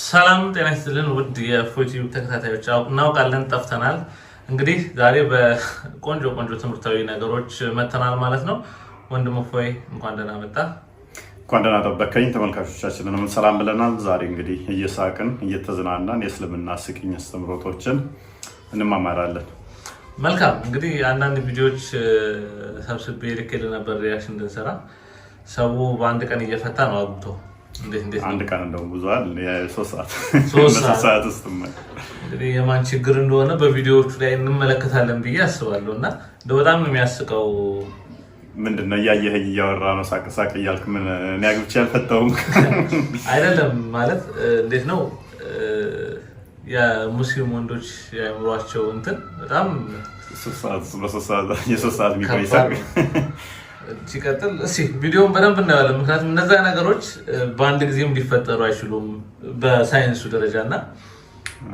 ሰላም ጤና ይስጥልን ውድ የፎቲው ተከታታዮች እናውቃለን ጠፍተናል እንግዲህ ዛሬ በቆንጆ ትምህርታዊ ነገሮች መተናል ማለት ነው ወንድም ፎይ እንኳን ደህና መጣ እንኳን ደህና ተበከኝ ተመልካቾቻችንን ሰላም ብለናል ዛሬ እንግዲህ እየሳቅን እየተዝናናን የእስልምና ስቂኝ አስተምሮቶችን እንማማራለን መልካም እንግዲህ አንዳንድ ቪዲዮዎች ሰብስቤ ልኬልህ ነበር ሪአክሽን እንድንሰራ ሰው በአንድ ቀን እየፈታ ነው አግብቶ እንዴት አንድ ቀን እንደው ብዙዋል የ3 ሰዓት ውስጥ እንግዲህ የማን ችግር እንደሆነ በቪዲዮዎቹ ላይ እንመለከታለን ብዬ አስባለሁና በጣም ነው የሚያስቀው ምንድነው ያየህ እያወራ ነው ሳቅ እያልክ ምን እኔ አግብቼ አልፈታውም አይደለም ማለት እንዴት ነው የሙስሊም ወንዶች ያምሯቸው እንትን በጣም 3 ሰዓት የሚቆይሳል ሲቀጥል እሺ ቪዲዮውን በደንብ እናያለን ምክንያቱም እነዛ ነገሮች በአንድ ጊዜም ሊፈጠሩ አይችሉም በሳይንሱ ደረጃና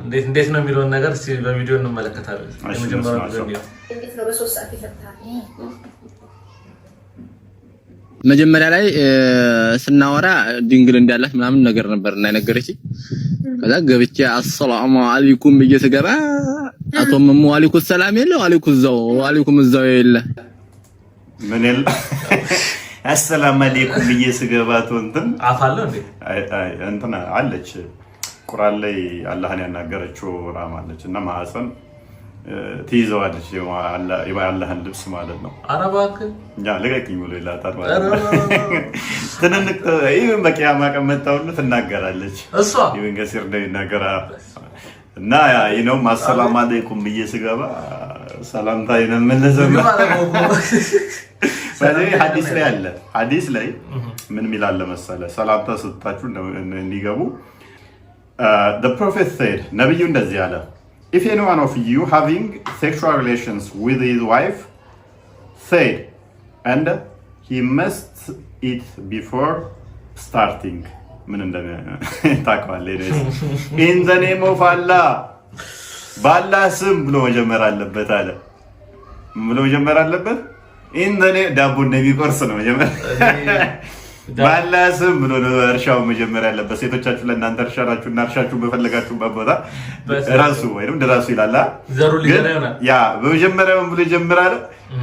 እንዴት ነው የሚለውን ነገር እስቲ በቪዲዮ እንመለከታለን የመጀመሪያው ቪዲዮ እንዴት ነው በ3 ሰዓት ይፈታል መጀመሪያ ላይ ስናወራ ድንግል እንዳላት ምናምን ነገር ነበርና የነገረች ከዛ ገብቼ አሰላሙ አለይኩም በየተገባ አቶምሙ አለይኩም ሰላም የለው አለይኩም ዘው የለ ምንል አሰላሙ አለይኩም በየስገባቱ እንትን አፋለው እንዴ እንትን አለች ቁርአን ላይ አላህን ያናገረችው ራማ አለችና ማህፀን ትይዘዋለች የአላህን ልብስ ማለት ነው አረባክ ያ ለቀቂኝ ብሎ ይላታል ማለት ነው ትንንቅ ይሄን በቂያማ ቀን መጣው ትናገራለች እሷ ይሄን ገሲር ነው ይናገራ እና ይሄው አሰላሙ አለይኩም በየስገባ ሰላምታ ይነመለዘው ስለዚህ ሐዲስ ላይ ምን ሚላል ለመሰለ ሰላምታ ሰጣችሁ እንዲገቡ the prophet said ነብዩ እንደዚህ አለ if any one of you having sexual relations with his wife said and he must eat before starting ምን እንደታውቃለህ in the name of Allah ባላህ ስም ብሎ መጀመር አለበት አለ ብሎ መጀመር አለበት in the name ዳቦ እንደሚቆርስ ነው መጀመር ባላህ ስም ብሎ ነው እርሻው መጀመር ያለበት ሴቶቻችሁ ለእናንተ እርሻ ናችሁና እርሻችሁ በፈለጋችሁበት ቦታ ራሱ ወይንም ድራሱ ይላል ዘሩ ሊገናና ያ በመጀመሪያው ብሎ ይጀምራል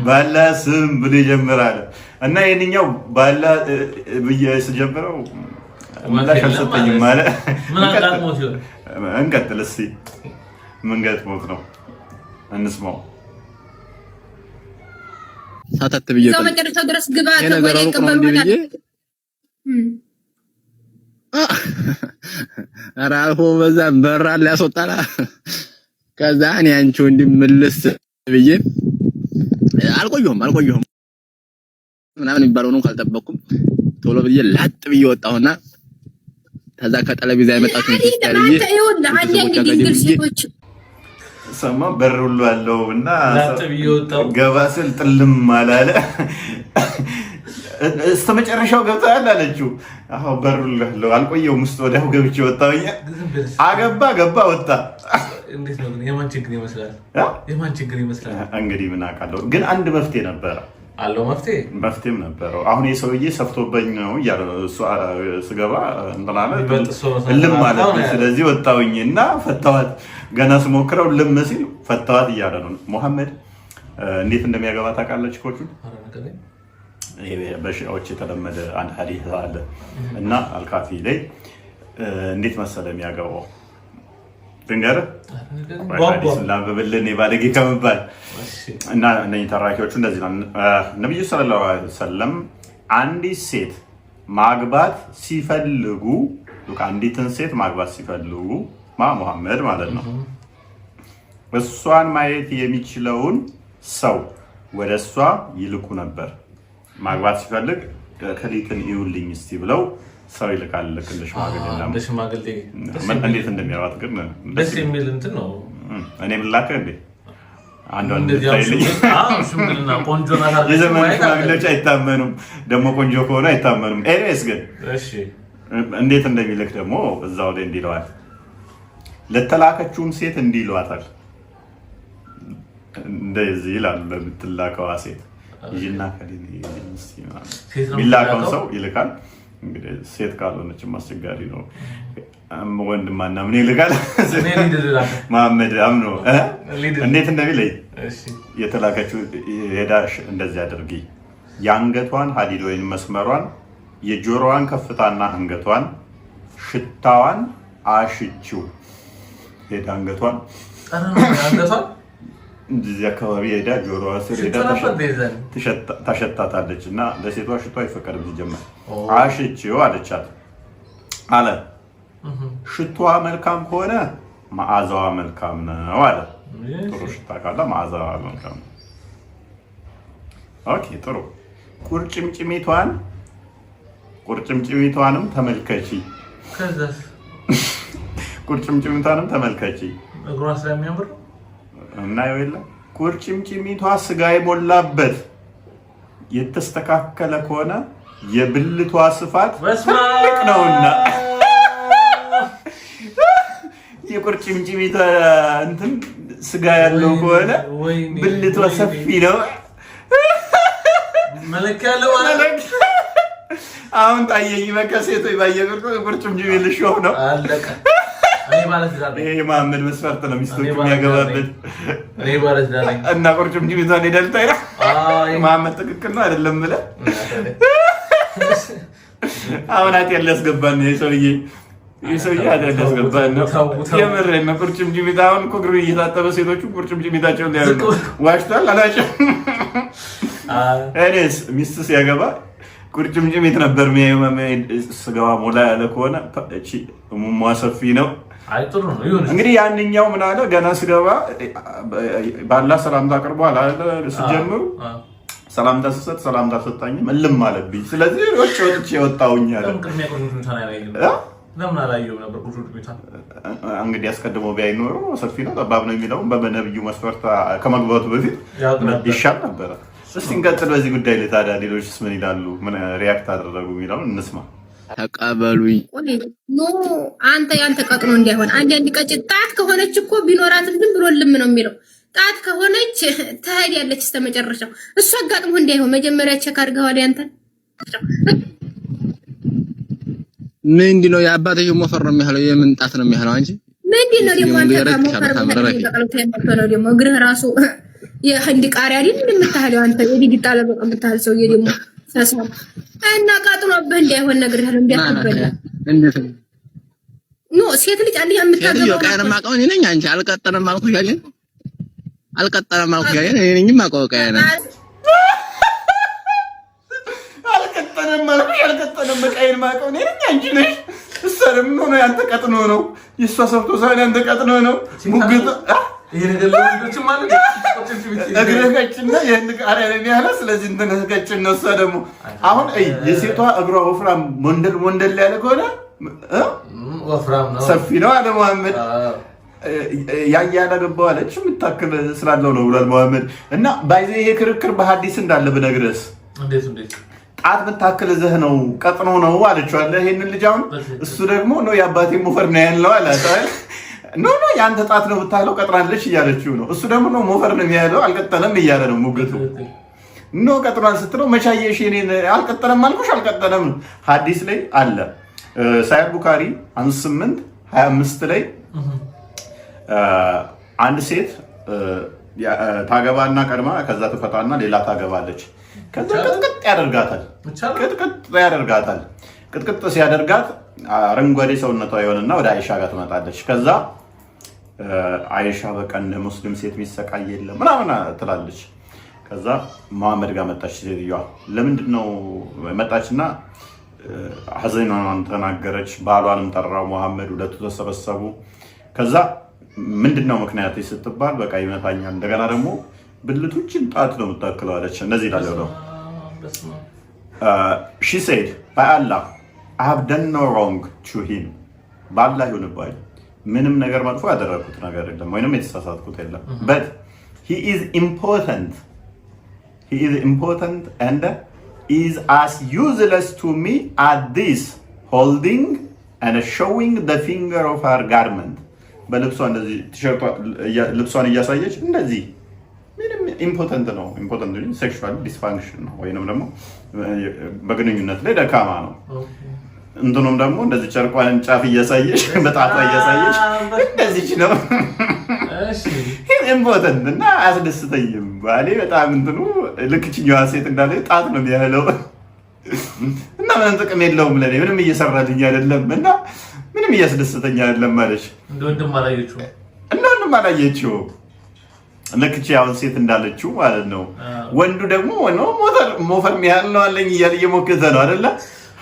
ባላህ ስም ብሎ ይጀምራል እና የኛው ባላህ በየስጀምረው ምላሽ አልሰጠኝም ማለት ምን አጋጥሞት ይሆን እንቀጥል እስኪ ምን ገጥሞት ነው እንስማው ሳታት ብዬ ነው መጨረሻው ድረስ ግባ ተቆይ ይቀበሉናል አራሆ በዛም በራል ያስወጣላ ከዛ እኔ አንቺ እንድምልስ ብዬ አልቆየሁም ምናምን ይባለው ነው ካልጠበቅኩም ቶሎ ብዬ ላጥ ብዬ ወጣሁና ከዛ ከጠለቢዛ የመጣችው ሲስተርዬ ሰማ በሩሉ አለውና ላጥ ብዬ ወጣሁ ገባስል ጥልም አላለ እስተመጨረሻው ገብቷል አለችው አዎ በሩሉ አለው አልቆየውም ውስጥ ወዲያው ገብቼ ወጣሁኝ ገባ ወጣ እንዴት ነው ግን የማን ችግር ይመስላል እንግዲህ ምን አውቃለሁ ግን አንድ መፍትሄ ነበር አለው መፍትሄም ነበረው አሁን የሰውዬ ሰፍቶበኝ ነው ያለው እሱ ስገባ እንጠናለ ልም ማለት ነው ስለዚህ ወጣውኝና ፈታዋት ገና ስሞክረው ልም ሲል ፈታዋት እያለ ነው መሐመድ እንዴት እንደሚያገባ ታውቃለች ኮቹ ይሄ በሺዓዎች የተለመደ አንድ ሐዲስ አለ እና አልካፊ ላይ እንዴት መሰለ የሚያገባው ድንገር ሐዲስን ላንብብልን የባለጌ ከመባል እና እነዚህ ተራኪዎቹ እንደዚህ ነው ነብዩ ሰለላሁ ዐለይሂ ወሰለም አንዲት ሴት ማግባት ሲፈልጉ አንዲትን ሴት ማግባት ሲፈልጉ መሐመድ ማለት ነው እሷን ማየት የሚችለውን ሰው ወደሷ ይልኩ ነበር ማግባት ሲፈልግ ከሊትን ይውልኝ እስቲ ብለው ሰው ይልካል ለክልሽ ሽማግሌ እንዴት እንደሚያዋት ግን ደስ የሚል እንትን ነው እኔ ብላከ እንዴ አንዷን ታይልኝ ሽምግልና ቆንጆ ናት የዘመኑ ሽማግሌዎች አይታመኑም ደግሞ ቆንጆ ከሆነ አይታመኑም ኤሬስ ግን እሺ እንዴት እንደሚልክ ደግሞ እዛው ላይ እንዲለዋል ለተላከችውም ሴት እንዲሏታል እንደዚህ ይላል ለምትላከዋ ሴት ይና ከዲኒ ሚላከው ሰው ይልካል እንግዲህ ሴት ካልሆነች ማስቸጋሪ ነው ወንድማና ምን ይልጋል መሐመድ አምኖ እንዴት እንደሚለይ የተላከችው ሄዳሽ እንደዚህ አድርጊ ያንገቷን ሀዲድ ወይን መስመሯን የጆሮዋን ከፍታና አንገቷን ሽታዋን አሽቺው ሄዳ አንገቷን እንደዚህ አካባቢ ሄዳ ጆሮዋ ስር ሄዳ ታሸታታለች እና ለሴቷ ሽቶ አይፈቀድም ሲጀመር አሽቺው አለቻት አለ ሽቶዋ መልካም ከሆነ መዓዛዋ መልካም ነው አለ ጥሩ ሽታ ካለ መዓዛዋ መልካም ነው ኦኬ ጥሩ ቁርጭምጭሚቷንም ተመልከቺ ከዛስ ቁርጭምጭሚቷንም ተመልከቺ እግሯ ስለሚያምር እና ይወላ ቁርጭምጭሚቷ ስጋ የሞላበት የተስተካከለ ከሆነ የብልቷ ስፋት ትልቅ ነውና የቁርጭምጭሚቷ እንትን ስጋ ያለው ከሆነ ብልቷ ሰፊ ነው መለክ ያለው ማለት አሁን ታየኝ በቃ ሴቶች ባየቁር ቁርጭምጭሚት ልሾህ ነው አለቀ እኔ ማለት ዛሬ ይሄ መሐመድ መስፈርት ነው ሚስቶች የሚያገባበት እኔ ማለት ዛሬ እና ቁርጭምጭሚቷን ይደልታይ ነው መሐመድ ትክክል ነው አይደለም ብለህ አሁን አጤል ያስገባን ነው የሰውዬ አጤል ያስገባን ነው የምሬን ነው ቁርጭምጭሚት አሁን እኮ እግሩ እየታጠበ ሴቶቹ ቁርጭምጭሚታቸውን ያሉ ዋሽቷል አላቸው እኔስ ሚስት ሲያገባ ቁርጭምጭሚት ነበር ስጋዋ ሞላ ያለ ከሆነ እቺ ሙሟ ሰፊ ነው አይጥሩ ነው ይሁን እንግዲህ ያንኛው ምን አለ ገና ስገባ ባላ ሰላምታ አቅርቧል አለ ሲጀምሩ ሰላምታ ሰሰት ሰላምታ ሰጣኝ ምንም አለብኝ ስለዚህ ወጥቼ ወጣውኝ አለ ለምን አላየው ነበር ቁርጭምጭሚት እንግዲህ አስቀድሞ ቢያይ ኖሮ ሰፊ ነው ጠባብ ነው የሚለው በነብዩ መስፈርት ከመግባቱ በፊት ይሻል ነበር እስቲ እንቀጥል በዚህ ጉዳይ ላይ ታዲያ ሌሎችስ ምን ይላሉ ምን ሪአክት አደረጉ የሚለውን እንስማ ተቀበሉኝ ኖ አንተ ያንተ ቀጥሮ እንዳይሆን አንድ ቀጭት ጣት ከሆነች እኮ ቢኖራትም ግን ብሎልም ነው የሚለው ጣት ከሆነች ትሄዳለች እስከ መጨረሻው እሱ አጋጥሞ እንዳይሆን መጀመሪያ ቼክ አድርገው ወደ አንተ ምንድነው የአባትሽ ሞፈር ነው የሚያለው የምንጣት ነው የሚያለው አንቺ ምንድነው ደግሞ አንተ ሞፈር ነው ደግሞ እግርህ ራሱ የህንድ ቃሪያ አይደል እንደምታህለው አንተ የዲዲ ጣለበቀ የምታህል ሰውዬ ደግሞ ሰሰ እና ቃጥሎብህ እንዳይሆን ነግሬሃለሁ እንዲያከበለ እንዴት ኖ ሴት ልጅ አንዴ የምታገባው የቃየን ማቀው እኔ ነኝ አንቺ አልቀጠለም አልኩሽ ያለን አልቀጠለም አልኩሽ ያለን እኔ ነኝ ማቀው ቃየን አልቀጠለም በቃየን ማቀው እኔ ነኝ አንቺ ነሽ እሰለም ነው ያንተ ቀጥኖ ነው የሷ ሰፍቶ ሳይሆን ያንተ ቀጥኖ ነው ሙግት ይሄ ነገር ለወንዶች ማለት እግረከችና የህንድ ቃሪያ ነው ያለው ስለዚህ እንተነከችን ነው እሷ ደግሞ አሁን የሴቷ እግሯ ወፍራም ወንደል ያለ ከሆነ ወፍራም ነው ሰፊ ነው አለ መሐመድ ያያለ ገባው አለች የምታክል ስላለው ነው ብሏል መሐመድ እና ባይዘ ይሄ ክርክር በሐዲስ እንዳለ ብነግርስ እንዴት ጣት ብታክል ዘህ ነው ቀጥኖ ነው አለችው አለ ይሄንን ልጅ አሁን እሱ ደግሞ ነው የአባቴ ሞፈር ነው ያለው አላት ኖ ያንተ ጣት ነው ብታለው ቀጥራለች እያለችው ነው እሱ ደግሞ ነው ሞፈር ነው የሚያለው አልቀጠለም እያለ ነው ሙግቱ ኖ ቀጥራል ስትለው መቻየሽ እኔን አልቀጠለም አልኩሽ አልቀጠለም ሐዲስ ላይ አለ ሳይድ ቡኻሪ 8:25 ላይ አንድ ሴት ታገባና ቀድማ ከዛ ትፈታና ሌላ ታገባለች ከዛ ቅጥቅጥ ሲያደርጋት አረንጓዴ ሰውነቷ ይሆንና ወደ አይሻ ጋር ትመጣለች ከዛ አይሻ በቃ እንደ ሙስሊም ሴት የሚሰቃይ የለም ምናምን ትላለች ከዛ መሐመድ ጋር መጣች ሴትዮዋ ለምንድነው መጣችና ሐዘኗን ተናገረች ባሏንም ጠራው መሐመድ ሁለቱ ተሰበሰቡ ከዛ ምንድነው ምክንያቱ ስትባል በቃ ይመታኛል እንደገና ደግሞ ብልቶችን ጣት ነው የምታክለው አለች እንደዚህ ይላል ነው she said by Allah I have done no wrong to him ባላህ ይሁንባይ ምንም ነገር መጥፎ ያደረኩት ነገር የለም ወይንም የተሳሳትኩት የለም but he is important and is as useless to me as this holding and showing the finger of her garment በልብሷ እንደዚህ ቲሸርቷ ልብሷን እያሳየች እንደዚህ ምንም ኢምፖርታንት ነው ኢምፖርታንት ሴክሹዋል ዲስፋንክሽን ነው ወይንም ደግሞ በግንኙነት ላይ ደካማ ነው እንትኑም ደግሞ እንደዚህ ጨርቋን ጫፍ እያሳየሽ በጣቷ እያሳየሽ እንደዚህ ነው። እሺ ኢምፖርታንት እና አያስደስተኝም። ባሌ በጣም እንትኑ ልክ ችኛዋ ሴት እንዳለ ጣት ነው የሚያህለው እና ምንም ጥቅም የለውም ለኔ ምንም እየሰራልኝ አይደለም እና ምንም እያስደስተኝ አይደለም ማለሽ እንደወንድም አላየችው ልክ ችኛዋ ሴት እንዳለችው ማለት ነው። ወንዱ ደግሞ ሞፈር የሚያህል ነው አለኝ እያለ እየሞገተ ነው አይደለ?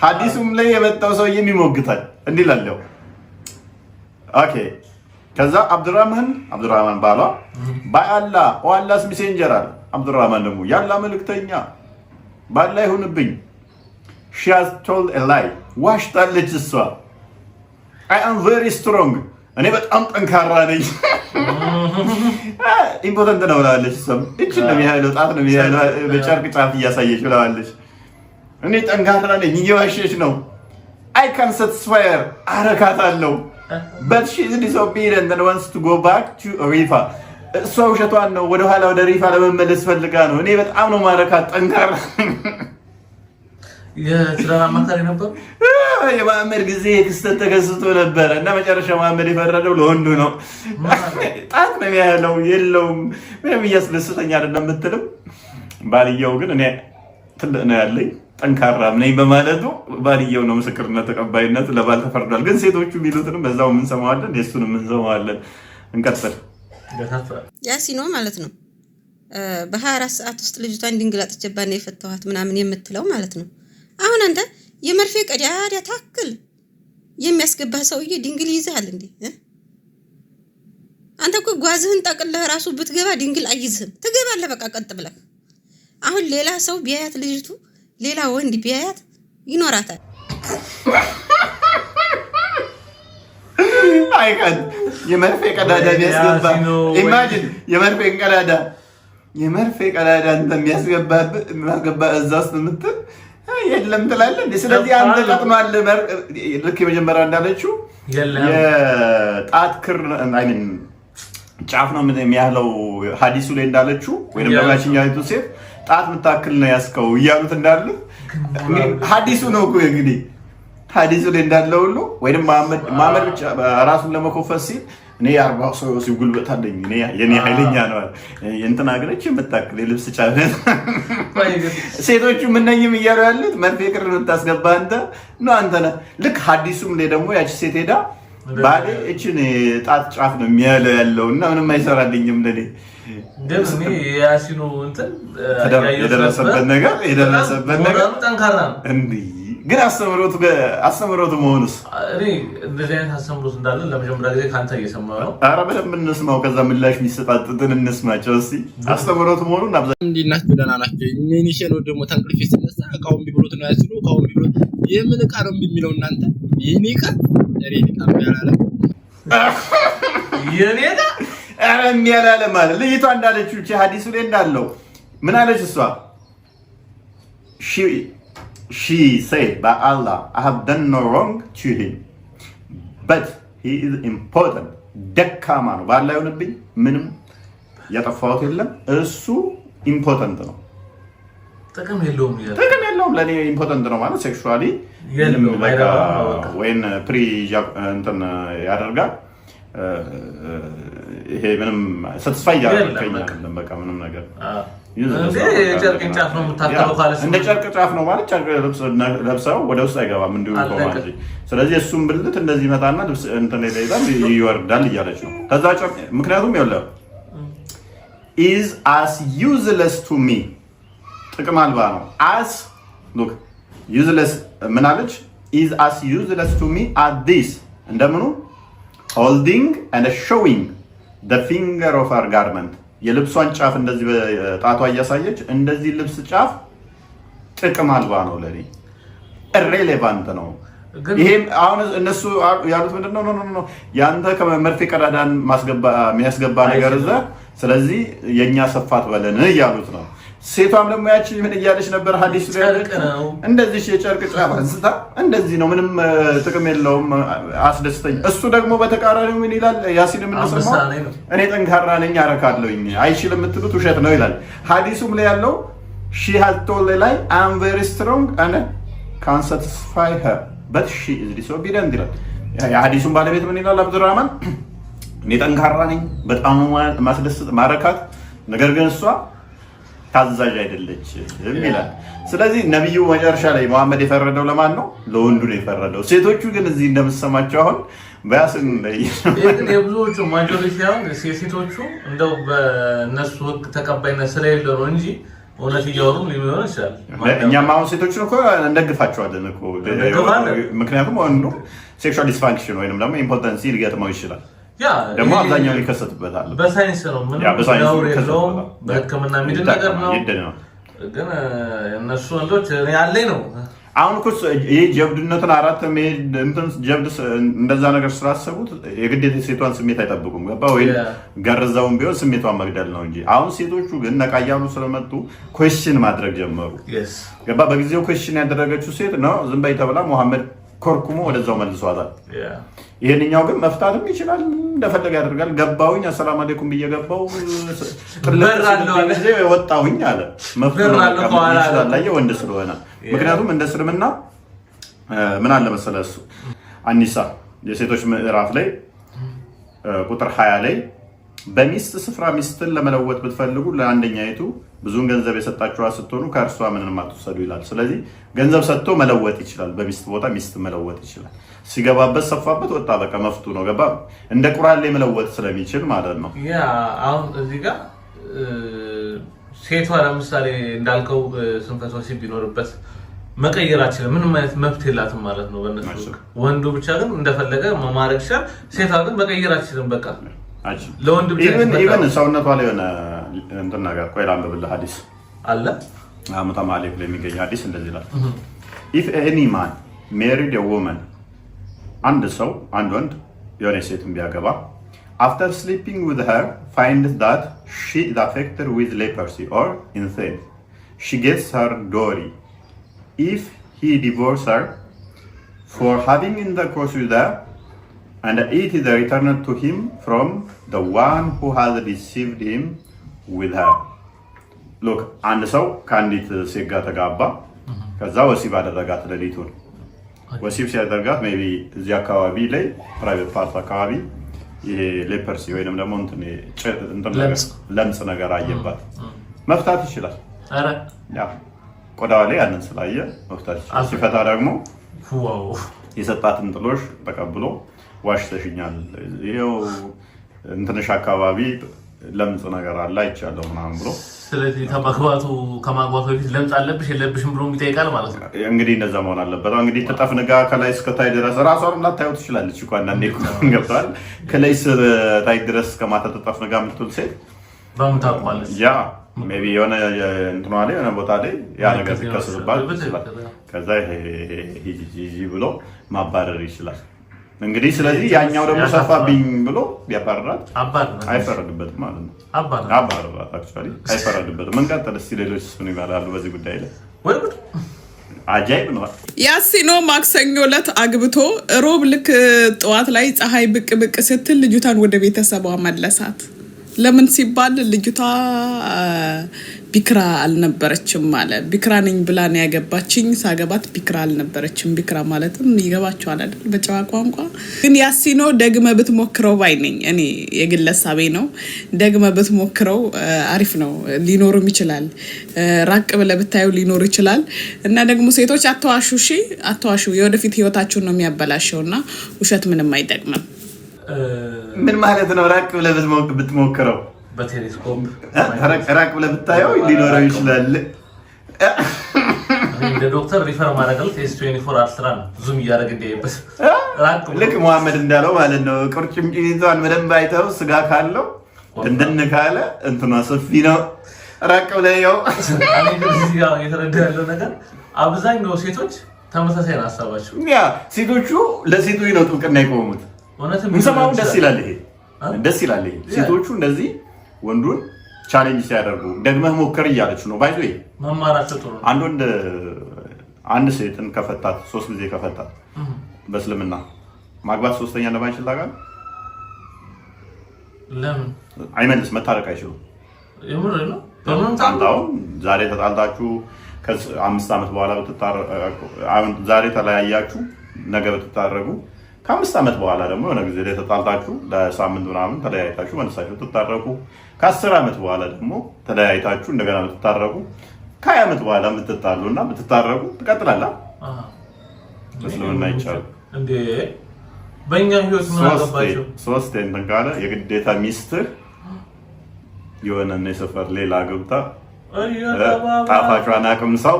ሐዲሱም ላይ የመጣው ሰው የሚሞግታል እንዲህ ላለው ኦኬ። ከዛ አብዱራህማን ባሏ ባአላ ወአላስ ሜሴንጀር አለ። አብዱራህማን ደግሞ ያላ መልእክተኛ ባላ ይሁንብኝ she has told a lie ዋሽታለች እሷ I am very strong እኔ በጣም ጠንካራ ነኝ። ኢምፖርታንት ነው ብላለች። እሷም እቺ ነው የሚያህለው ጣት ነው የሚያህለው በጨርቅ ጫፍ እያሳየች ብላለች። እኔ ጠንካራ ነኝ እየዋሸች ነው። I can satisfy her አረካታለሁ but she is disobedient and wants to go back to Rifa እሷ ውሸቷን ነው ወደኋላ ወደ ሪፋ ለመመለስ ፈልጋ ነው። እኔ በጣም ነው ማረካት ጠንካራ የትዳር አማካሪ ነበር። የመሐመድ ጊዜ ክስተት ተከስቶ ነበረ እና መጨረሻ መሐመድ የፈረደው ለወንዱ ነው። ጣት ነው ያለው የለውም ምንም እያስደስተኛ አይደለም የምትልም ባልየው ግን እኔ ትልቅ ነው ያለኝ ጠንካራ ነኝ በማለቱ ባልየው ነው ምስክርነት ተቀባይነት ለባል ተፈርዷል። ግን ሴቶቹ የሚሉትንም በዛው እንሰማዋለን የእሱንም እንሰማዋለን። እንቀጥል። ያሲኖ ማለት ነው በ24 ሰዓት ውስጥ ልጅቷን ድንግል አጥቼባት ነው የፈታኋት ምናምን የምትለው ማለት ነው። አሁን አንተ የመርፌ ቀዳዳ ታክል የሚያስገባ ሰውዬ ድንግል ይዘሃል እንዴ? አንተ እኮ ጓዝህን ጠቅልለህ ራሱ ብትገባ ድንግል አይዝህም። ትገባለህ በቃ ቀጥ ብለህ። አሁን ሌላ ሰው ቢያያት ልጅቱ ሌላ ወንድ ቢያያት ይኖራታል። አይካን የመርፌ ቀዳዳ የሚያስገባ ኢማጂን የመርፌ ቀዳዳ አንተ የሚያስገባ እዛ ውስጥ የምትል የለም ትላለህ። ስለዚህ አንተ ጠቅሟል። ልክ የመጀመሪያ እንዳለችው የጣት ክር አይን ጫፍ ነው የሚያህለው ሐዲሱ ላይ እንዳለችው ወይንም በማችኛይቱ ሴት ጣት ምታክል ነው ያስከው እያሉት እንዳሉ ሐዲሱ ነው እኮ እንግዲህ ሐዲሱ ላይ እንዳለው ሁሉ ወይንም መሐመድ ብቻ ራሱን ለመኮፈስ ሲል እኔ 40 ሰው ሲጉልበት አለኝ እኔ የኔ ኃይለኛ ነው እንትና ግረች የምታክል የልብስ ጫፍ ሴቶቹ ምንነኝም እያሉ ያሉት መርፌ ክር ልታስገባ አንተ ነው አንተ ነህ። ልክ ሐዲሱም ላይ ደግሞ ያቺ ሴት ሄዳ ባሌ እቺን ጣት ጫፍ ነው የሚያለው እና ምንም አይሰራልኝም ለኔ ግን እኔ ያሲኑ እንትን የደረሰበት ነገር ጠንካራ ነው እንዴ? ግን አስተምሮቱ መሆኑስ እኔ እንደዚህ አይነት አስተምሮት እንዳለ ለመጀመሪያ ጊዜ ካንተ እየሰማሁ ነው። ኧረ በደንብ እንስማው፣ ከዛ ምላሽ የሚሰጣጡትን እንስማቸው እስኪ። አስተምሮቱ መሆኑን እንዴት ናችሁ? ደህና ናቸው። ምን ይሸነው ደግሞ ተንቅልፌ ስነሳ እቃውን ቢብሎት ነው ያሲኑ እቃውን ቢብሎት የምን እቃ ነው የሚለው እናንተ የኔ እቃ የሚያላለ ማለት ልጅቷ እንዳለችው እቺ ሐዲሱ ላይ እንዳለው ምን አለች እሷ? she said by Allah I have done no wrong to him but he is important ደካማ ነው ባላ ይሆንብኝ ምንም ያጠፋሁት የለም እሱ ኢምፖርታንት ነው ጥቅም የለውም ለኔ ኢምፖርታንት ነው ማለት ሴክሹዋሊ ወይን ፕሪ እንትን ያደርጋል። ይሄ ምንም ሳቲስፋይ ያደርገኝ አይደለም። በቃ ምንም ነገር እንደ ጨርቅ ጫፍ ነው ማለት ጨርቅ ለብሰው ወደ ውስጥ አይገባም እንዲሁ ማለት። ስለዚህ እሱም ብልት እንደዚህ መጣና ልብስ እንትን ይላል ይወርዳል እያለች ነው። ከዛ ጨርቅ ምክንያቱም ይኸውልህ is as useless to me ጥቅም አልባ ነው። as look useless ምን አለች? is as useless to me as this እንደምኑ holding and showing the finger of her garment የልብሷን ጫፍ እንደዚህ በጣቷ እያሳየች እንደዚህ ልብስ ጫፍ ጥቅም አልባ ነው ለኔ irrelevant ነው። ይሄም አሁን እነሱ ያሉት ምንድነው ነው ያንተ ከመርፌ ቀዳዳን የሚያስገባ ነገር እዛ ስለዚህ የኛ ሰፋት በለን እያሉት ነው። ሴቷም ደግሞ ያቺ ምን እያለች ነበር? ሐዲስ ላይ እንደዚህ የጨርቅ ጫፍ አንስታ እንደዚህ ነው ምንም ጥቅም የለውም አስደስተኝ። እሱ ደግሞ በተቃራኒው ምን ይላል? ያሲን ምን ሰማው? እኔ ጠንካራ ነኝ አረካለሁኝ አይችልም የምትሉት ውሸት ነው ይላል። ሐዲሱም ላይ ያለው she has told a lie I am very strong and can satisfy her but she is disobedient ይላል። የሐዲሱን ባለቤት ምን ይላል አብዱራህማን? እኔ ጠንካራ ነኝ በጣም ማስደስት ማረካት፣ ነገር ግን እሷ ታዛዥ አይደለች ይላል። ስለዚህ ነብዩ መጨረሻ ላይ መሐመድ የፈረደው ለማን ነው? ለወንዱ ነው የፈረደው። ሴቶቹ ግን እዚህ እንደምትሰማቸው አሁን ባያስን የብዙዎቹ ማጆሪቲ አሁን ሴቶቹ እንደው በእነሱ ህግ ተቀባይነት ስለሌለ ነው እንጂ እውነት እያወሩ ሊሆን ይችላል። እኛም አሁን ሴቶችን እኮ እንደግፋቸዋለን እኮ ምክንያቱም ወንዱ ሴክሹዋል ዲስፋንክሽን ወይንም ደግሞ ኢምፖተንሲ ሊገጥመው ይችላል። ደግሞ አብዛኛው ሊከሰትበታል። በሳይንስ ነው ምንም ነው የለውም። በህክምና የሚድን ነገር ነው። ግን እነሱ ወንዶች ያለኝ ነው። አሁን እኮ ይሄ ጀብድነትን አራት መሄድ እንትን ጀብድ እንደዛ ነገር ስላሰቡት የግዴታ ሴቷን ስሜት አይጠብቁም። ገባ ወይ? ገርዛውን ቢሆን ስሜቷን መግደል ነው እንጂ። አሁን ሴቶቹ ግን ነቃ እያሉ ስለመጡ ኩዌስችን ማድረግ ጀመሩ። ገባ? በጊዜው ኩዌስችን ያደረገችው ሴት ነው ዝም በይ ተብላ መሐመድ ኮርኩሞ ወደዛው መልሷታል። ይሄንኛው ግን መፍታትም ይችላል፣ እንደፈለገ ያደርጋል። ገባውኝ አሰላም አለይኩም ብዬ ገባው ወጣውኝ አለ። መፍትሄ ወንድ ስለሆነ ምክንያቱም እንደ እስልምና ምን አለ መሰለህ እሱ አኒሳ የሴቶች ምዕራፍ ላይ ቁጥር 20 ላይ በሚስት ስፍራ ሚስትን ለመለወጥ ብትፈልጉ ለአንደኛይቱ ብዙን ገንዘብ የሰጣችኋ ስትሆኑ ከእርሷ ምንም አትወሰዱ ይላል። ስለዚህ ገንዘብ ሰጥቶ መለወጥ ይችላል። በሚስት ቦታ ሚስት መለወጥ ይችላል። ሲገባበት ሰፋበት ወጣ በቃ መፍቱ ነው። ገባ? እንደ ቁርአን ላይ መለወጥ ስለሚችል ማለት ነው። ያ አሁን እዚህ ጋር ሴቷ ለምሳሌ እንዳልከው ስንፈት ወሲብ ቢኖርበት መቀየር አችልም። ምንም አይነት መብት የላትም ማለት ነው በእነሱ። ወንዱ ብቻ ግን እንደፈለገ ማድረግ ይችላል። ሴቷ ግን መቀየር አችልም በቃ ለወንድ ብቻ ኢቨን ሰውነቷ ላይ የሆነ እንትን ነገር ቆይ ላንብብልህ ሐዲስ አለ ሙተማ አለይክ ላይ የሚገኝ ሐዲስ እንደዚህ ይላል። if any man married a woman አንድ ሰው አንድ ወንድ የሆነ ሴትን ቢያገባ after sleeping with her finds that she is affected with leprosy or insane she gets her dowry. If he divorces her for having intercourse with her and it is returned to him from the one who has deceived him with her. Look, አንድ ሰው ከአንዲት ሴት ጋር ተጋባ፣ ከዛ ወሲብ አደረጋት። ሌሊቱን ወሲብ ሲያደርጋት ሜይ ቢ እዚህ አካባቢ ላይ ፕራይቬት ፓርት አካባቢ ይሄ ሌፐርሲ ወይንም ደግሞ ለምጽ ነገር አየባት፣ መፍታት ይችላል። ቆዳዋ ላይ ያንን ስላየ መፍታት ይችላል። ሲፈታ ደግሞ የሰጣትን ጥሎሽ ተቀብሎ ዋሽተሽኛል፣ ይኸው እንትንሽ አካባቢ ለምጽ ነገር አለ አይቻለሁ ምናምን ብሎ ስለዚህ ከማግባቱ በፊት ለምጽ አለብሽ የለብሽም ብሎ ይጠይቃል ማለት ነው። እንግዲህ እንደዛ መሆን አለበት። እንግዲህ ተጠፍንጋ ከላይ እስከታይ ድረስ ራሷን ላታየው ትችላለች እኮ አንዳንዴ ገብቷል። ከላይ እስከታይ ድረስ ከማታ ተጠፍንጋ የምትውል ሴት በምን ታውቃለች? ያ ሜይ ቢ የሆነ እንትኗ ላይ የሆነ ቦታ ላይ ያ ነገር ሊከሰትባት ይችላል። ከዛ ሂጂ ብሎ ማባረር ይችላል። እንግዲህ ስለዚህ ያኛው ደግሞ ሰፋብኝ ብሎ ቢያባርራት አይፈረድበትም ማለት ነው። አባርራት አክቹዋሊ አይፈረድበትም። እንቀጥል እስኪ ሌሎች ምን ይባላሉ በዚህ ጉዳይ ላይ? አጃይብ ነው። ያሲኖ ማክሰኞ ዕለት አግብቶ ሮብ ልክ ጠዋት ላይ ፀሐይ ብቅ ብቅ ስትል ልጅቷን ወደ ቤተሰቧ መለሳት። ለምን ሲባል ልጅቷ ቢክራ አልነበረችም አለ። ቢክራ ነኝ ብላ ነው ያገባችኝ፣ ሳገባት ቢክራ አልነበረችም። ቢክራ ማለትም ይገባችኋል አይደል? በጨዋ ቋንቋ ግን ያሲኖ ደግመ ብትሞክረው ባይ ነኝ እኔ። የግለሰቤ ነው። ደግመ ብትሞክረው አሪፍ ነው። ሊኖርም ይችላል። ራቅ ብለህ ብታየው ሊኖር ይችላል። እና ደግሞ ሴቶች አትዋሹ፣ እሺ አትዋሹ። የወደፊት ህይወታችሁን ነው የሚያበላሸውና ውሸት ምንም አይጠቅምም። ምን ማለት ነው? ራቅ ብለህ ብትሞክረው በቴሌስኮፕ ራቅ ብለህ ብታየው ሊኖረው ይችላል። እንደ ዶክተር ሪፈር ማድረግ ቴስ24 አልትራ ነው ዙም እያደረገ እንደይበት ልክ መሐመድ እንዳለው ማለት ነው። ቁርጭምጭሚቷን በደንብ አይተው ስጋ ካለው እንደነ ካለ እንትኗ ሰፊ ነው። ራቅ ብለህ ያው የተረዳ ያለው ነገር አብዛኛው ሴቶች ተመሳሳይ ነው ሀሳባቸው። ያ ሴቶቹ ለሴቶች ነው ጥብቅና የቆሙት። እንሰማው ደስ ይላል። ይሄ ደስ ይላል። ይሄ ሴቶቹ እንደዚህ ወንዱን ቻሌንጅ ሲያደርጉ ደግመህ ሞክር እያለች ነው። ባይዞ መማራቸው ጥሩ ነው። አንድ ወንድ አንድ ሴትን ከፈታት 3 ጊዜ ከፈታት በእስልምና ማግባት ሶስተኛ እንደማይችል ታውቃለህ? ለምን አይመልስ መታረቅ አይችሉም። የምር ነው። በምን ታንታው ዛሬ ተጣልታችሁ ከ5 ዓመት በኋላ ብትታረቁ ዛሬ ተለያያችሁ ነገ ብትታረቁ ከ5 ዓመት በኋላ ደግሞ የሆነ ጊዜ ላይ ተጣልታችሁ ለሳምንት ምናምን ተለያይታችሁ መልሳችሁ ትታረቁ። ከ10 ዓመት በኋላ ደግሞ ተለያይታችሁ እንደገና ብትታረቁ ከ20 ዓመት በኋላ ብትጣሉና ብትታረቁ ትቀጥላላ። እስልምና ይቻላል እንዴ? በእኛ ህይወት ምን አገባቸው? ሶስት እንትን ካለ የግዴታ ሚስትህ የሆነ የሰፈር ሌላ ገብታ ጣፋጯን አቅምሳው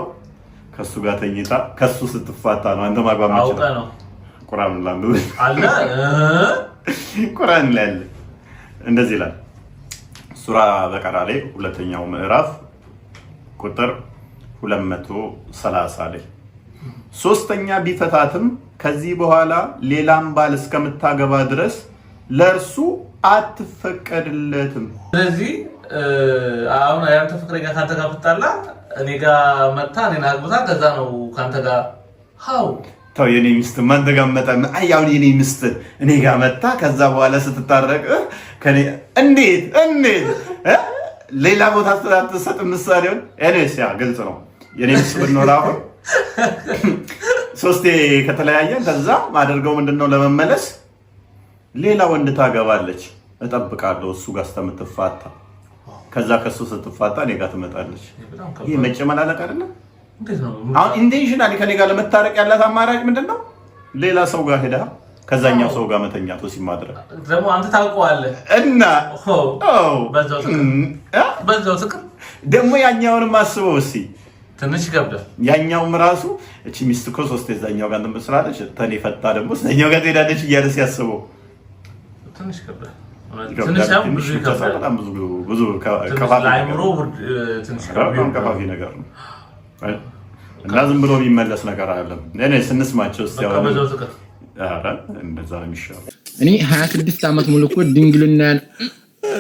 ከሱ ጋር ተኝታ ከሱ ስትፋታ ነው አንተ ማግባት ነው። ቁርአን አለ ቁርአን ላይ አለ እንደዚህ ይላል። ሱራ በቀራ ላይ 2ኛው ምዕራፍ ቁጥር 230 ላይ 3ኛ ቢፈታትም ከዚህ በኋላ ሌላም ባል እስከምታገባ ድረስ ለእርሱ አትፈቀድለትም። ስለዚህ አሁን ያንተ ፍቅረኛ ካንተ ጋር ብትጣላ እኔ ጋር መጣ እኔን አግብታ ከዛ ነው ካንተ ጋር ሃው ተው የኔ ሚስት ማን ጋር መጣ? አያው የኔ ሚስት እኔ ጋር መጣ ከዛ በኋላ ስትታረቅ ከኔ እንዴት ሌላ ቦታ ተሰጥ ምሳሌውን እኔስ ያ ግልጽ ነው። የኔ ሚስት ብንኖር አሁን 3 ከተለያየን ከዛ ማደርገው ምንድነው ለመመለስ ሌላ ወንድ ታገባለች። እጠብቃለሁ እሱ ጋር ስተምትፋታ ከዛ ከሱ ስትፋታ እኔ ጋር ትመጣለች። ይሄ መጨመላለቅ አይደለም? አሁን ኢንቴንሽናሊ ከኔ ጋር ለመታረቅ ያላት አማራጭ ምንድነው? ሌላ ሰው ጋር ሄዳ ከዛኛው ሰው ጋር መተኛት ወሲብ ማድረግ ደግሞ አንተ ታውቀዋለህ እና በዛው ትክክል ደግሞ ያኛውንም አስበው እስቲ ትንሽ ይከብዳል። ያኛውም ራሱ እቺ ሚስት እኮ 3 የዛኛው ጋር እንደምትስራለች ተኔ ፈታ ደግሞ ስለኛው ጋር ትሄዳለች እያለ ሲያስበው ትንሽ ይከብዳል። ብዙ ከፋፊ ነገር ነው እና ዝም ብሎ የሚመለስ ነገር አይደለም። እኔ ስንስማቸው እንደዛ ነው የሚሻለው። እኔ 26 ዓመት ሙሉ እኮ ድንግልናን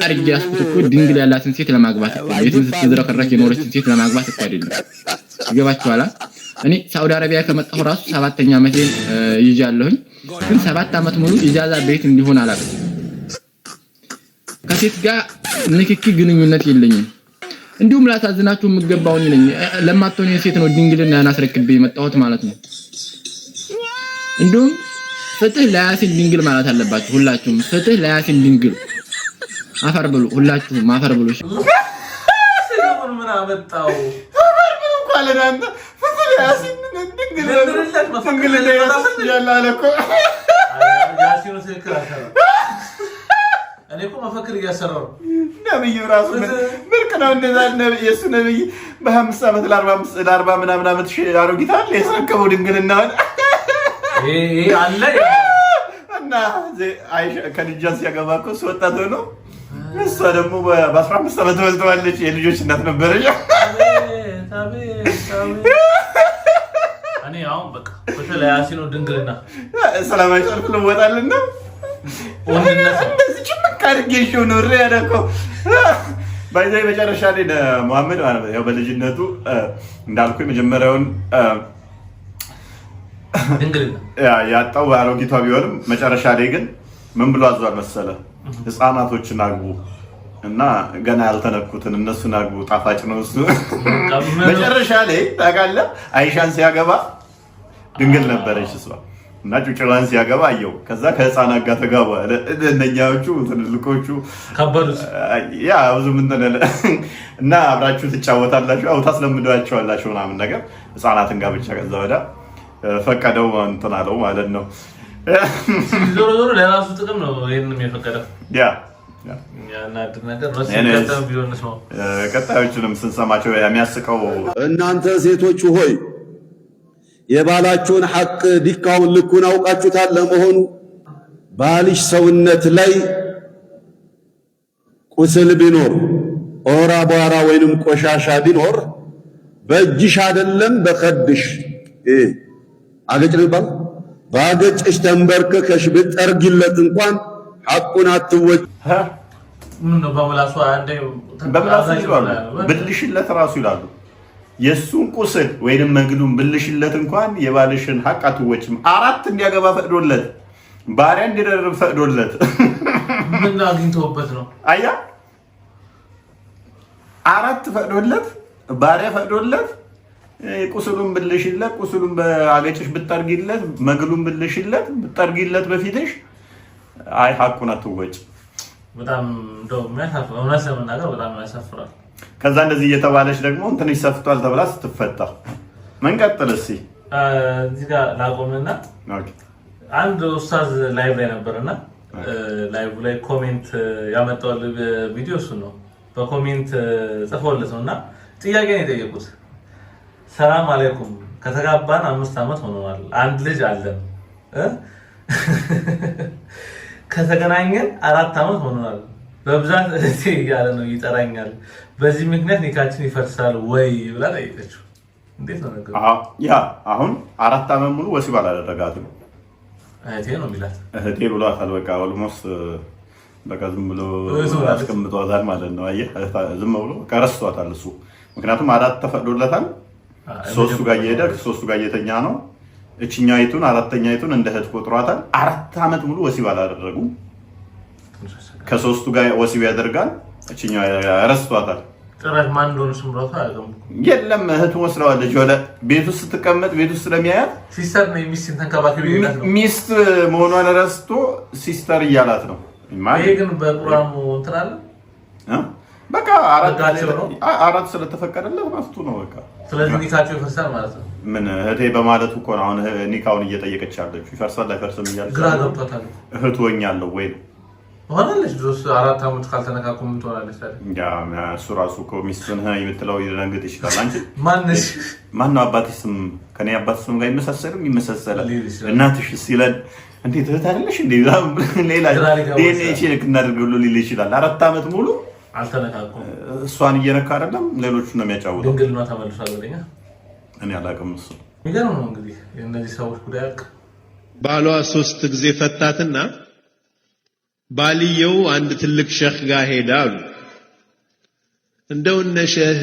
አርጌ ያስኩት እኮ ድንግል ያላትን ሴት ለማግባት እኮ የትን ስትዝረከረክ የኖረችን ሴት ለማግባት እኮ አይደለም። ይገባችኋል? እኔ ሳውዲ አረቢያ ከመጣሁ ራሱ 7ኛ ዓመቴን ይዣለሁኝ። ግን 7 ዓመት ሙሉ ኢጃዛ ቤት እንዲሆን አላውቅም። ከሴት ጋር ንክኪ ግንኙነት የለኝም። እንዲሁም ላሳዝናችሁ የምገባውኝ ነኝ። ለማትሆን ሴት ነው ድንግልና ያናስረክቤ የመጣሁት ማለት ነው። እንዲሁም ፍትህ ለያሲን ድንግል ማለት አለባችሁ ሁላችሁም። ፍትህ ለያሲን ድንግል አፈር ብሉ ሁላችሁም አፈር ብሉ። ምን አመጣው ቃለናንተ ፍትህ ለያሲን ድንግል ያላለኮ ያሲን ተከራከረ። እኔ እኮ መፈክር እያሰራው ነብዩ ራሱ ምርቅ ነው። እንደዛ ነብዩ የሱ ነብይ በ5 ዓመት ለ40 ምናምን ዓመት አሮጊት አለ ያስረከበው ድንግልና ይሄ አለ እና አይሻ ከልጇን ሲያገባ እኮ እሱ ወጣት ሆኖ እሷ ደግሞ በ15 ዓመት ወልደዋለች። የልጆች እናት ነበረች። እኔ አሁን በቃ በተለያሲ ነው ድንግልና ሰላማዊ ሰልፍ ልወጣልና እንደዚህ ጭምቅ አድርጌሽው ኖሬ ያደረገው ባይዘይ መጨረሻ ላይ መሐመድ ማለት ያው በልጅነቱ እንዳልኩ የመጀመሪያውን ድንግልና ያጣው አሮጊቷ ቢሆንም መጨረሻ ላይ ግን ምን ብሎ አዟል መሰለ? ህፃናቶችን አግቡ እና ገና ያልተነኩትን እነሱን አግቡ፣ ጣፋጭ ነው እሱ። መጨረሻ ላይ ታውቃለህ አይሻን ሲያገባ ድንግል ነበረች እሷ እና ጩጭራን ሲያገባ አየው። ከዛ ከህፃናት ጋር ተጋባ። እነኛዎቹ ትልልቆቹ ከበዱት ያ ብዙ ምን ተነለ እና አብራችሁ ትጫወታላችሁ፣ አው ታስለምዷቸዋላችሁ ምናምን ነገር ህፃናትን ጋር ብቻ ከዛ ወዳ ፈቀደው እንትን አለው ማለት ነው። ዞሮ ዞሮ ለራሱ ጥቅም ነው ይሄንን የፈቀደው። ያ ቀጣዮቹንም ስንሰማቸው የሚያስቀው እናንተ ሴቶች ሆይ የባላችሁን ሐቅ ዲካውን ልኩን አውቃችሁታል ለመሆኑ ባልሽ ሰውነት ላይ ቁስል ቢኖር ኦራ ቧራ ወይንም ቆሻሻ ቢኖር በእጅሽ አይደለም በከድሽ አገጭ ልባል ባገጭሽ ተንበርከከሽ ብትጠርጊለት እንኳን ሐቁን አትወጭ ምን ነው በመላሱ አንዴ በመላሱ ይላሉ ብልሽለት ራሱ ይላሉ የሱን ቁስል ወይንም መግዱን ብልሽለት እንኳን የባልሽን ሐቅ አትወጭም። 4 እንዲያገባ ፈቅዶለት ባሪያ እንዲደርብ ፈቅዶለት ምን አግኝቶበት ነው? አያ 4 ፈቅዶለት ባሪያ ፈቅዶለት ቁስሉን ብልሽለት ቁስሉን በአገጭሽ ብትጠርጊለት መግሉን ብልሽለት ብትጠርጊለት በፊትሽ አይ ሐቁን አትወጭ። በጣም እንደው የሚያሳፍር እውነት ለመናገር በጣም ያሳፍራል። ከዛ እንደዚህ እየተባለች ደግሞ እንትንሽ ሰፍቷል ተብላ ስትፈታ ምን ቀጥል እስኪ እዚህ ጋር ላቆምና አንድ ኡስታዝ ላይቭ ላይ ነበርና ላይቭ ላይ ኮሜንት ያመጣው ቪዲዮ እሱ ነው። በኮሜንት ጽፎለት ነውና ጥያቄ ነው የጠየቁት። ሰላም አለይኩም ከተጋባን 5 ዓመት ሆኗል። አንድ ልጅ አለን። ከተገናኘን 4 ዓመት ሆኗል። በብዛት እህቴ እያለ ነው ይጠራኛል። በዚህ ምክንያት ኒካችን ይፈርሳል ወይ ብላ ጠየቀችው። እንዴት ነው ነገሩ? ያ አሁን 4 ዓመት ሙሉ ወሲብ አላደረጋትም። እህቴ ነው የሚላት። እህቴ ብሏታል። በቃ ኦልሞስት በቃ ዝም ብሎ አስቀምጧታል ማለት ነው። አየህ ዝም ብሎ ቀረስቷታል እሱ። ምክንያቱም 4 ተፈቅዶለታል። 3ቱ ጋር እየሄደ 3ቱ ጋር እየተኛ ነው። እችኛይቱን 4ኛይቱን እንደ እህት ቆጥሯታል። 4 ዓመት ሙሉ ወሲብ አላደረጉ። ከ3ቱ ጋር ወሲብ ያደርጋል። እችኛው ረስቷታል። ጥራት ማን እንደሆነ ስምራቱ አያውቅም። የለም እህቱ ወስለዋለች። ወደ ቤት ውስጥ ስትቀመጥ ቤት ውስጥ ስለሚያያት ሲስተር ነው ሚስት ተንከባከቢ ይላል ነው። ሚስት መሆኗን ረስቶ ሲስተር እያላት ነው። ይሄ ግን በቁርአኑ እንትን አለ በቃ 4 ስለተፈቀደለት መፍቱ ነው በቃ። ስለዚህ ኒካቸው ይፈርሳል ማለት ነው። ምን እህቴ በማለቱ እኮ ነው አሁን ኒካውን እየጠየቀች ያለችው። ይፈርሳል አይፈርስም እያለች ግራ ገብቷታል። እህቱ ሆኛለሁ ወይ ሆናለች። ዶስ 4 ዓመት ካልተነካኩ ምን ትሆናለች ታዲያ? ያ እሱ ራሱ እኮ ሚስቱን የምትለው ይደነግጥ ይችላል። አንቺ ማንሽ ማነው አባትሽ ስም ከኔ አባት ስም ጋር ይመሳሰልም ይመሳሰላል። እናትሽ ሲለን እንዴት እህት አይደለሽ እንዴ? ሌላ ዲኤንኤ ቼክ እናድርግሉ ሊል ይችላል። 4 ዓመት ሙሉ አልተነካኩም። እሷን እየነካ አይደለም ሌሎቹ ነው የሚያጫውተው። ድንግልና ተመልሷል ወደኛ። እኔ አላውቅም። እሱ የሚገርም ነው እንግዲህ የእነዚህ ሰዎች ጉዳይ አልቅ። ባሏ 3 ጊዜ ፈታትና ባልየው አንድ ትልቅ ሸህ ጋር ሄዳ አሉ። እንደው እነ ሸህ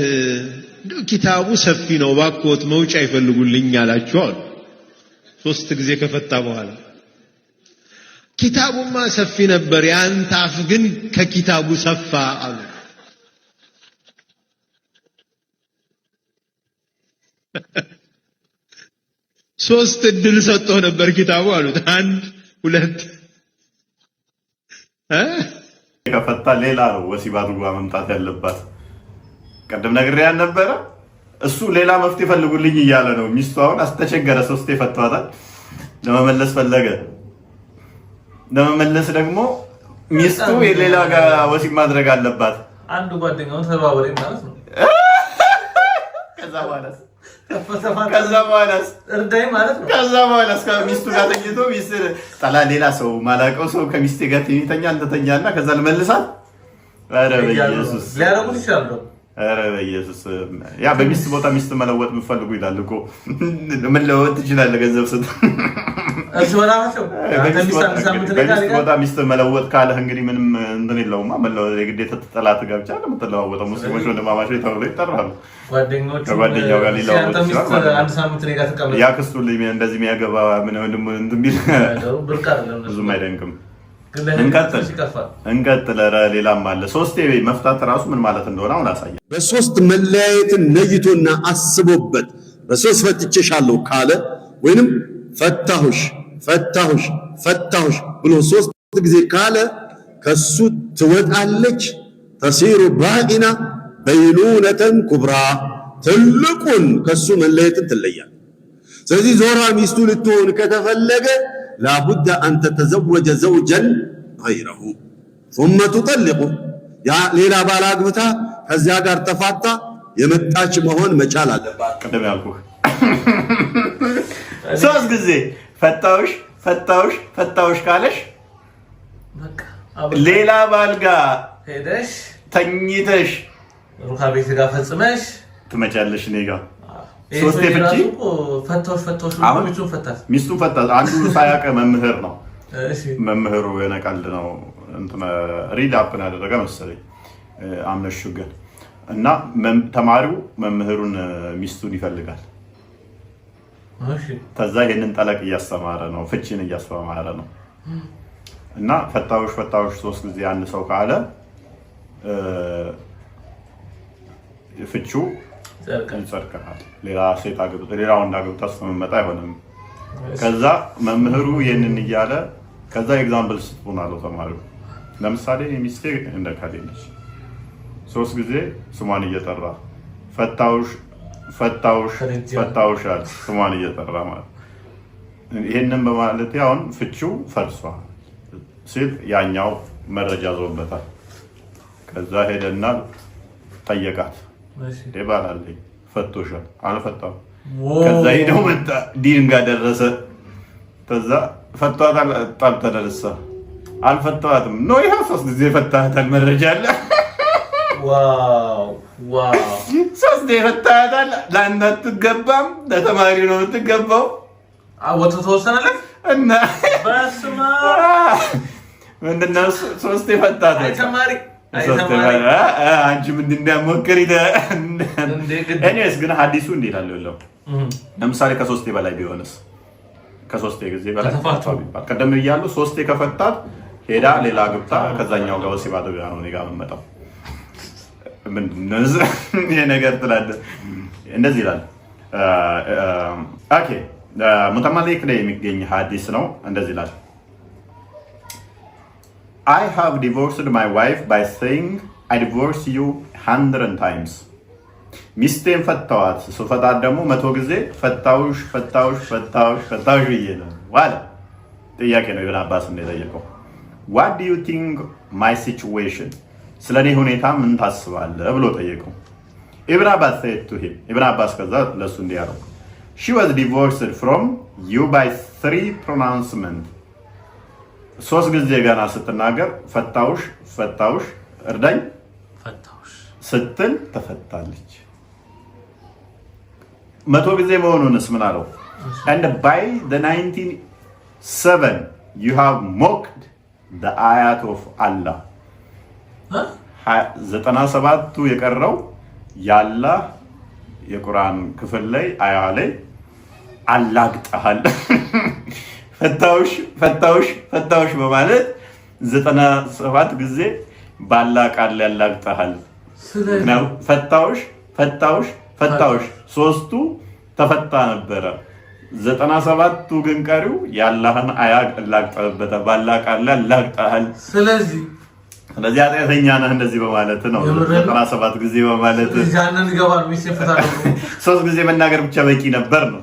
እንደው ኪታቡ ሰፊ ነው ባክዎት መውጫ ይፈልጉልኝ አላቸው አሉ። 3 ጊዜ ከፈታ በኋላ ኪታቡማ ሰፊ ነበር ያንተ አፍ ግን ከኪታቡ ሰፋ አሉ። ሶስት እድል ሰጥቶ ነበር ኪታቡ አሉት። 1 2 ከፈታ ሌላ ነው ወሲብ አድርጓ መምጣት ያለባት። ቀደም ነግሬያን ነበረ። እሱ ሌላ መፍትሄ ፈልጉልኝ እያለ ነው። ሚስቱ አሁን አስተቸገረ። 3 ፈቷታል። ለመመለስ ፈለገ። ለመመለስ ደግሞ ሚስቱ የሌላ ጋር ወሲብ ማድረግ አለባት። አንዱ ጓደኛው ተባበረኝ ማለት ነው። ከዛ በኋላ እርዳይ ማለት ነው። ከዛ በኋላ ሚስቱ ጋር ተኝቶ ሚስት ጠላ ሌላ ሰው ማላውቀው ሰው ከሚስቴ ጋር ትኝተኛ እንተኛና ከዛ ልመልሳት። ኧረ በኢየሱስ ሊያረጉት ይችላሉ። ኧረ በኢየሱስ ያ በሚስት ቦታ ሚስት መለወጥ የምትፈልጉ ይላል እኮ መለወጥ ትችላለህ ገንዘብ ስጥ። በሚስት ቦታ ሚስት መለወጥ ካለህ እንግዲህ ምንም እንትን የለውማ። መለወጥ የግዴታ ጠላት ጋር ብቻ ለምትለዋወጠው ሙስሊሞች ወንድማማቾች ተብሎ ይጠራሉ። ከጓደኛው ጋር ሊለዋወጥ ይችላል። ያክስቱ እንደዚህ የሚያገባ ምን ወንድም እንትን ቢል ብዙም አይደንቅም። እንቀጥል። ሌላም አለ። 3 መፍታት ራሱ ምን ማለት እንደሆነ አሁን አሳየ። በ3 መለያየትን ነይቶና አስቦበት በ3 ፈትቼሻለሁ ካለ ወይንም ፈታሁሽ ብሎ 3 ጊዜ ካለ ከሱ ትወጣለች። ተሲሩ ባኢና በይኑነተን ኩብራ ትልቁን ከሱ መለየትን ትለያል። ስለዚህ ዞራ ሚስቱ ልትሆን ከተፈለገ ላቡድ አን ተተዘወጀ ዘውጀን ገይረሁ ثم تطلق ያ ሌላ ባል አግብታ ከዚያ ጋር ተፋታ የመጣች መሆን መቻል አለባት። ቀደም ያልኩህ 3 ጊዜ ፈታውሽ ካለሽ ሌላ ባል ጋር ሄደሽ ተኝተሽ ሩካ ቤት ጋር ፈጽመሽ ትመጫለሽ። እኔ ጋር 3 ፍቺ ሚስቱን ፈታት። አንዱ ሳያውቅ መምህር ነው። መምህሩ የነቀልድ ነው እንትን ሪድ አፕን ያደረገ መሰለኝ አምነሹ ግን እና ተማሪው መምህሩን ሚስቱን ይፈልጋል። ከዛ ይሄንን ጠለቅ እያስተማረ ነው፣ ፍቺን እያስተማረ ነው። እና ፈታውሽ 3 ጊዜ አንድ ሰው ካለ ፍቹ ይጸድቃል። ሌላ ሴት አግብታ ሌላ ወንድ አግብታ ስትመጣ አይሆንም። ከዛ መምህሩ ይሄንን እያለ ከዛ ኤግዛምፕል ስጡን አለው ተማሪው። ለምሳሌ ሚስቴ እንደ ካዴነች 3 ጊዜ ስሟን እየጠራ ፈታውሽ አለ ስሟን እየጠራ ማለት ይሄንን በማለት አሁን ፍቺው ፈርሷል ሲል ያኛው መረጃ ዞበታል። ከዛ ሄደና ጠየቃት። ባላለኝ ፈቶሻል አልፈታም። ከዛ ሄደው መጣ ዲን ጋር ደረሰ። ከዛ ፈቷታል ጣል ተደረሰ አልፈታዋትም ነው ይሄ 3 ጊዜ ፈታታል መረጃ አለ። ዋው 3 ጊዜ ፈታታል። ለአንተ አትገባም ለተማሪ ነው የምትገባው። አወጡ ተወሰነለት እና በስማ ምንድነው 3 ፈታታል ተማሪ አንቺ ምንድነው ሞከሪ እኔስ ግን ሐዲሱ እንዴ ይላል ለምሳሌ ከ3 በላይ ቢሆንስ ከ3 ጊዜ በላይ ተፋቷል ቀደም ይያሉ 3 ከፈታት ሄዳ ሌላ ግብታ ከዛኛው ጋር ወሲብ አድርጋ ነው እኔ ጋር መጣው ምንድነው ይሄ ነገር ትላለ እንደዚህ ይላል። ኦኬ ሙተመሊክ ላይ የሚገኝ ሐዲስ ነው እንደዚህ ይላል I have divorced my wife by saying I divorce you 100 times. ሚስቴን ፈታዋት ስፈታት ደግሞ 100 ጊዜ ፈታውሽ ብዬ ነው ዋለ። ጥያቄ ነው ኢብኑ አባስ እንደጠየቀው What do you think my situation? ስለኔ ሁኔታ ምን ታስባለህ ብሎ ጠየቀው። ኢብኑ አባስ said to him ኢብኑ አባስ ከዛ ለሱ እንዲያረው She was divorced from you by 3 pronouncements. 3 ጊዜ ገና ስትናገር ፈታውሽ እርዳኝ ስትል ተፈታለች። 100 ጊዜ መሆኑንስ ምን አለው? And by the 97 you have mocked the ayat of Allah. 97ቱ የቀረው ያላህ የቁርአን ክፍል ላይ አያ ላይ አላግጠሃል ፈታውሽ በማለት 97 ጊዜ ባላ ቃል ያላግጠሃል። ፈታውሽ 3ቱ ተፈታ ነበረ 97ቱ ግን ቀሪው ያላህን አያ ያላግጠበት ባላ ቃል ያላግጠሃል። ስለዚህ ኃጢአተኛ ነህ እንደዚህ በማለት ነው 97 ጊዜ በማለት ጃነን ይገባል ሚስፈታው 3 ጊዜ መናገር ብቻ በቂ ነበር ነው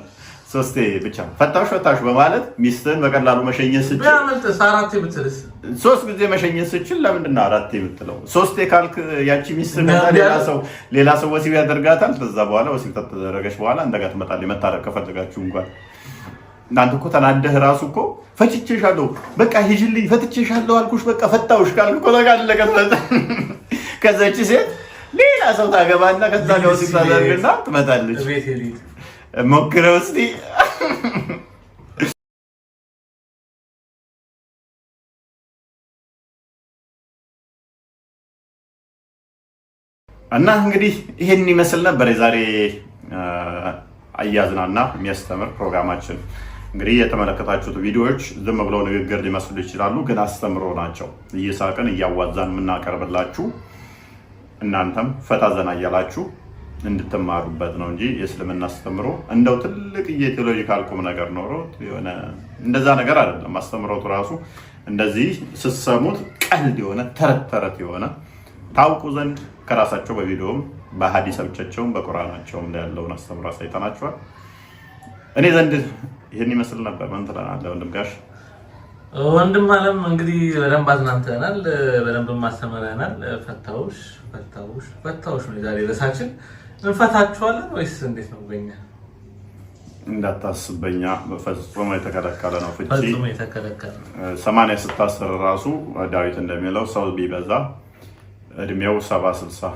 3 ብቻ ፈታውሽ በማለት ሚስትን በቀላሉ መሸኘት ስችል ቢያመልጥስ 4 ብትልስ 3 ጊዜ መሸኘት ስችል ለምንድን ነው 4 የምትለው? 3 ካልክ ያቺ ሚስት ሌላ ሰው ወሲብ ያደርጋታል። ከዛ በኋላ ወሲብ ተደረገች በኋላ እንደጋ ትመጣለች። መታረቅ ከፈለጋችሁ እንኳን እናንተ እኮ ተናደህ ራሱ እኮ ፈጭቼሻለሁ በቃ ሂጂልኝ ፈትቼሻለሁ አልኩሽ በቃ ፈታውሽ ካልኩ እኮ ተጋለቀት ከዛች ሴት ሌላ ሰው ታገባና ከዛ ጋር ወሲብ ታደርግና ትመጣለች። ሞክረው እስቲ እና እንግዲህ ይሄን ይመስል ነበር የዛሬ አያዝናና የሚያስተምር ፕሮግራማችን። እንግዲህ የተመለከታችሁት ቪዲዮዎች ዝም ብለው ንግግር ሊመስሉ ይችላሉ፣ ግን አስተምሮ ናቸው። እየሳቅን እያዋዛን የምናቀርብላችሁ እናንተም ፈታ ዘና እያላችሁ እንድትማሩበት ነው እንጂ የእስልምና አስተምሮ እንደው ትልቅ የቴዎሎጂካል ቁም ነገር ኖሮ የሆነ እንደዛ ነገር አይደለም። አስተምሮቱ ራሱ እንደዚህ ስትሰሙት ቀልድ የሆነ ተረት የሆነ ታውቁ ዘንድ ከራሳቸው በቪዲዮም በሐዲሶቻቸውም በቁርአናቸውም ላይ ያለውን አስተምሮ አሳይተናቸዋል። እኔ ዘንድ ይሄን ይመስል ነበር። ምን ትላለህ ወንድም ጋሽ? ወንድም አለም እንግዲህ በደንብ አዝናንተናል፣ በደንብ ማስተምረናል። ፈታውሽ ነው ዛሬ ርዕሳችን። እንፈታችኋለን ወይስ እንዴት ነው? በእኛ እንዳታስበኛ በፍጹም የተከለከለ ነው። ፍቺ ፈጽሞ የተከለከለ 80 ስታስር ራሱ ዳዊት እንደሚለው ሰው ቢበዛ እድሜው 70 60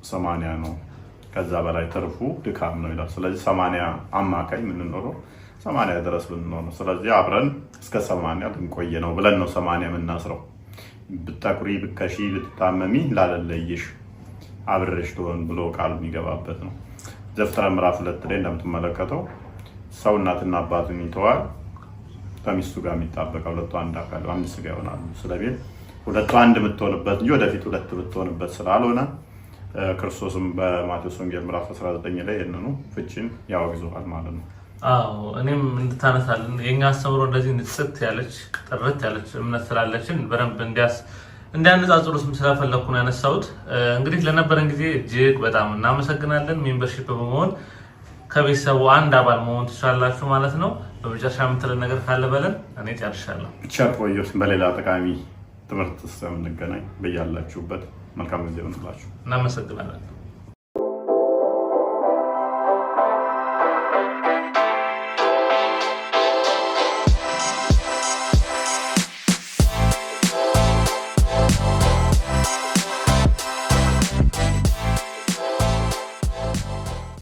80 ነው፣ ከዛ በላይ ትርፉ ድካም ነው ይላል። ስለዚህ 80 አማካይ የምንኖረው 80 ድረስ ብንኖር ነው። ስለዚህ አብረን እስከ 80 ልንቆይ ነው ብለን ነው 80 የምናስረው። ብታኩሪ ብከሺ ብትታመሚ ላለለይሽ አብረሽ ትሆን ብሎ ቃል የሚገባበት ነው። ዘፍጥረት ምዕራፍ 2 ላይ እንደምትመለከተው ሰው እናትና አባቱን ይተዋል፣ ከሚስቱ ጋር የሚጣበቀው ሁለቱ አንድ አካል አንድ ስጋ ይሆናሉ። ስለዚህ ሁለቱ አንድ የምትሆንበት እንጂ ወደፊት ሁለት የምትሆንበት ስላልሆነ ክርስቶስም በማቴዎስ ወንጌል ምዕራፍ 19 ላይ ይህንኑ ፍቺን ያወግዘዋል ማለት ነው። አዎ እኔም እንድታነሳልን የኛ አስተምሮ እንደዚህ ንጽት ያለች ጥርት ያለች እምነት ስላለችን በደንብ እንዲያነጻጽሩትም ስለፈለኩ ነው ያነሳሁት። እንግዲህ ለነበረን ጊዜ እጅግ በጣም እናመሰግናለን። ሜምበርሺፕ በመሆን ከቤተሰቡ አንድ አባል መሆን ትችላላችሁ ማለት ነው። በመጨረሻ የምትለን ነገር ካለ በለን። እኔ ጨርሻለሁ። ቸር ቆዩት። በሌላ ጠቃሚ ትምህርት እስከምንገናኝ በያላችሁበት መልካም ጊዜ ይሁንላችሁ። እናመሰግናለን።